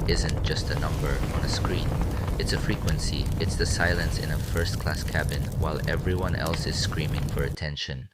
isn't just a number on a screen. It's a frequency. It's the silence in a first-class cabin while everyone else is screaming for attention.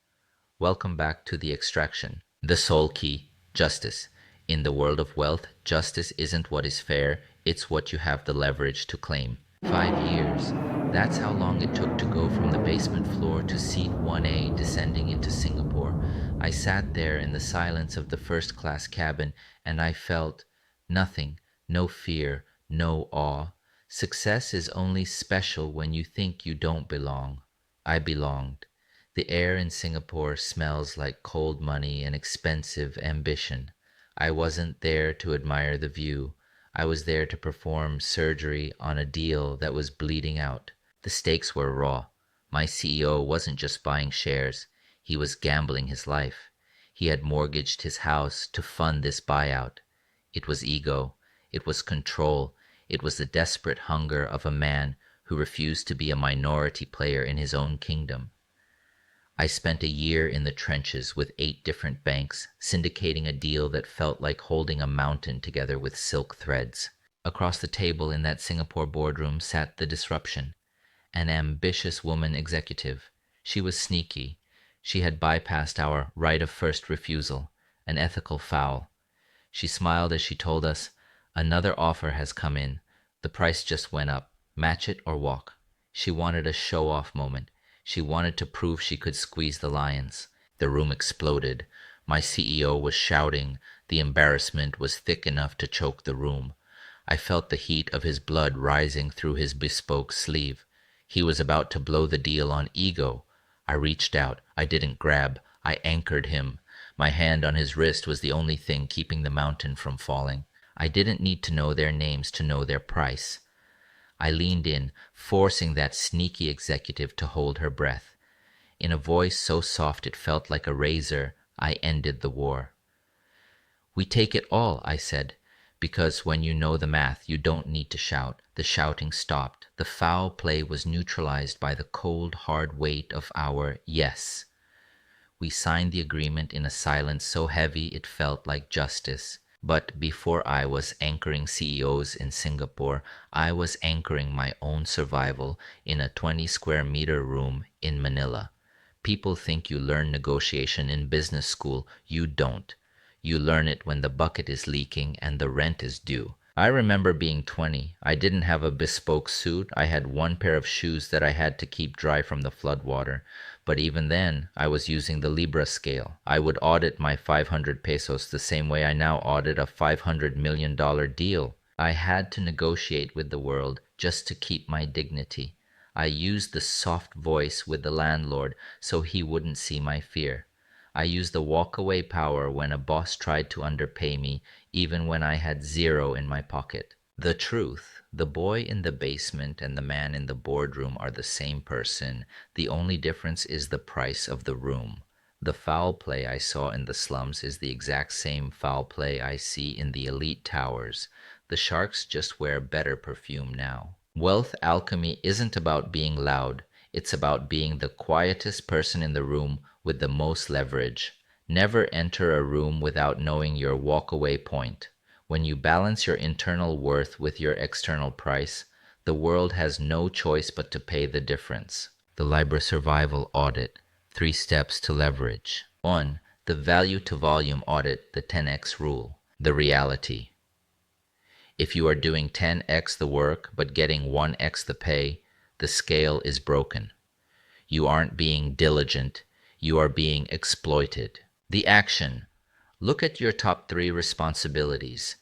Welcome back to The Extraction. The soul key, justice. In the world of wealth, justice isn't what is fair, it's what you have the leverage to claim. 5 years. That's how long it took to go from the basement floor to seat 1A descending into Singapore. I sat there in the silence of the first class cabin and I felt nothing, no fear, no awe. Success is only special when you think you don't belong. I belonged. The air in Singapore smells like cold money and expensive ambition. I wasn't there to admire the view. I was there to perform surgery on a deal that was bleeding out. The stakes were raw. My CEO wasn't just buying shares. He was gambling his life. He had mortgaged his house to fund this buyout. It was ego. It was control. It was the desperate hunger of a man who refused to be a minority player in his own kingdom. I spent a year in the trenches with 8 different banks, syndicating a deal that felt like holding a mountain together with silk threads. Across the table in that Singapore boardroom sat the disruption, an ambitious woman executive. She was sneaky. She had bypassed our right of first refusal, an ethical foul. She smiled as she told us, "Another offer has come in. The price just went up. Match it or walk." She wanted a show-off moment. She wanted to prove she could squeeze the lions. The room exploded. My CEO was shouting. The embarrassment was thick enough to choke the room. I felt the heat of his blood rising through his bespoke sleeve. He was about to blow the deal on ego. I reached out. I didn't grab. I anchored him. My hand on his wrist was the only thing keeping the mountain from falling. I didn't need to know their names to know their price. I leaned in, forcing that sneaky executive to hold her breath. In a voice so soft it felt like a razor, I ended the war. "We take it all," I said, because when you know the math, you don't need to shout. The shouting stopped. The foul play was neutralized by the cold, hard weight of our yes. We signed the agreement in a silence so heavy it felt like justice. But before I was anchoring CEOs in Singapore, I was anchoring my own survival in a 20 square meter room in Manila. People think you learn negotiation in business school. You don't. You learn it when the bucket is leaking and the rent is due. I remember being 20. I didn't have a bespoke suit. I had one pair of shoes that I had to keep dry from the floodwater. But even then, I was using the LIBRA scale. I would audit my 500 pesos the same way I now audit a $500 million deal. I had to negotiate with the world just to keep my dignity. I used the soft voice with the landlord so he wouldn't see my fear. I used the walkaway power when a boss tried to underpay me, even when I had zero in my pocket. The truth, the boy in the basement and the man in the boardroom are the same person. The only difference is the price of the room. The foul play I saw in the slums is the exact same foul play I see in the elite towers. The sharks just wear better perfume now. Wealth alchemy isn't about being loud. It's about being the quietest person in the room with the most leverage. Never enter a room without knowing your walkaway point. When you balance your internal worth with your external price, the world has no choice but to pay the difference. The LIBRA Survival Audit. 3 steps to leverage. 1. The value to volume audit, the 10x rule. The reality. If you are doing 10x the work but getting 1x the pay, the scale is broken. You aren't being diligent, you are being exploited. The action. Look at your top 3 responsibilities.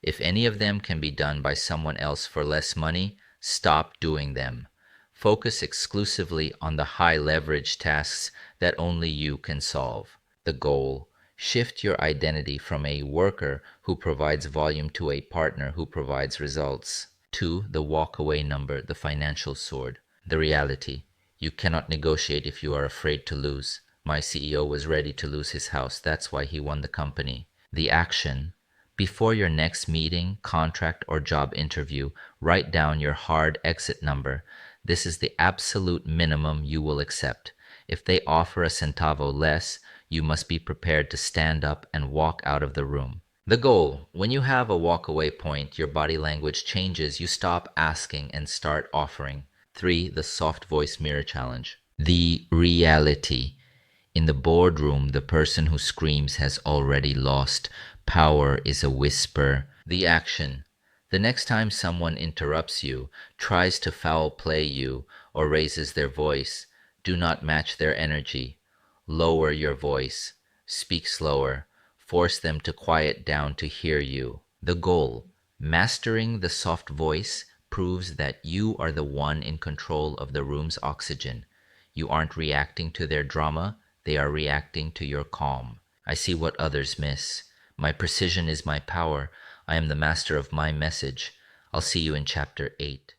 If any of them can be done by someone else for less money, stop doing them. Focus exclusively on the high leverage tasks that only you can solve. The goal. Shift your identity from a worker who provides volume to a partner who provides results. 2. The walkaway number, the financial sword. The reality. You cannot negotiate if you are afraid to lose. My CEO was ready to lose his house. That's why he won the company. The action. Before your next meeting, contract, or job interview, write down your hard exit number. This is the absolute minimum you will accept. If they offer a centavo less, you must be prepared to stand up and walk out of the room. The goal: when you have a walk-away point, your body language changes. You stop asking and start offering. 3. The soft voice mirror challenge. The reality. In the boardroom, the person who screams has already lost. Power is a whisper. The action. The next time someone interrupts you, tries to foul play you, or raises their voice, do not match their energy. Lower your voice. Speak slower. Force them to quiet down to hear you. The goal: mastering the soft voice proves that you are the one in control of the room's oxygen. You aren't reacting to their drama, they are reacting to your calm. I see what others miss. My precision is my power. I am the master of my message. I'll see you in chapter 8.